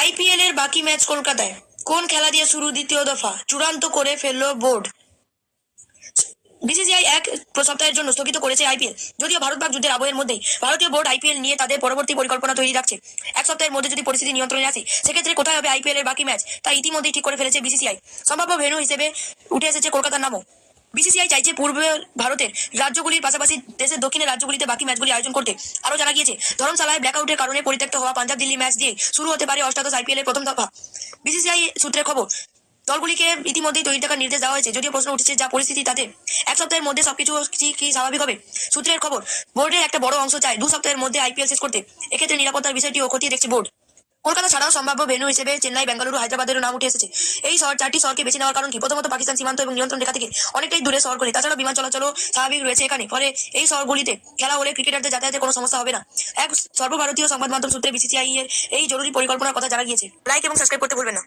IPL এর বাকি match কলকাতায়। কোন খেলা দিয়ে শুরু দ্বিতীয় দফা? চূড়ান্ত করে ফেললো বোর্ড। বিসিসিআই এক সপ্তাহের জন্য স্থগিত করেছে আইপিএল। যদিও ভারত পাক যুদ্ধের আবহের মধ্যেই ভারতীয় বোর্ড আইপিএল নিয়ে তাদের পরবর্তী পরিকল্পনা তৈরি রাখছে। এক সপ্তাহের মধ্যে যদি পরিস্থিতি নিয়ন্ত্রণে আসে, সেক্ষেত্রে কোথায় হবে আইপিএল এর বাকি ম্যাচ তা ইতিমধ্যেই ঠিক করে ফেলেছে বিসিসিআই। সম্ভাব্য ভেন্যু হিসেবে উঠে এসেছে কলকাতার নামও। বিসিসিআই চাইছে পূর্ব ভারতের রাজ্যগুলির পাশাপাশি দেশের দক্ষিণের রাজ্যগুলিতে বাকি ম্যাচগুলি আয়োজন করতে। আরও জানা গিয়েছে, ধর্মশালায় ব্ল্যাকআউটের কারণে পরিত্যক্ত হওয়া পাঞ্জাব দিল্লি ম্যাচ দিয়ে শুরু হতে পারে অষ্টাদশ আইপিএল এর প্রথম দফা। বিসিসিআই সূত্রের খবর, দলগুলিকে ইতিমধ্যেই তৈরি থাকার নির্দেশ দেওয়া হয়েছে। যদিও প্রশ্ন উঠেছে, যা পরিস্থিতি তাতে 1 সপ্তাহের মধ্যে সবকিছু কি স্বাভাবিক হবে? সূত্রের খবর, বোর্ডের একটা বড় অংশ চায় 2 সপ্তাহের মধ্যে আইপিএল শেষ করতে। এক্ষেত্রে নিরাপত্তার বিষয়টিও খতিয়ে দেখছে বোর্ড। কলকাতা ছাড়াও সম্ভাব্য ভেন্যু হিসেবে চেন্নাই, বেঙ্গালুরু, হায়দ্রাবাদেরও নাম উঠে এসেছে। এই চারটি শহরকে বেছে নেওয়ার কারণ কি? প্রথমত, পাকিস্তান সীমান্ত এবং নিয়ন্ত্রণ রেখা থেকে অনেকটাই দূরে শহরগুলি। তাছাড়া বিমান চলাচলও স্বাভাবিক রয়েছে এখানে। ফলে এই শহরগুলিতে খেলা হলে ক্রিকেটারদের যাতায়াতে কোনো সমস্যা হবে না। এক সর্বভারতীয় সংবাদ মাধ্যম সূত্রে বিসিসিআই এর এই জরুরি পরিকল্পনার কথা জানা গিয়েছে। লাইক এবং সাবস্ক্রাইব করতে ভুলবেন না।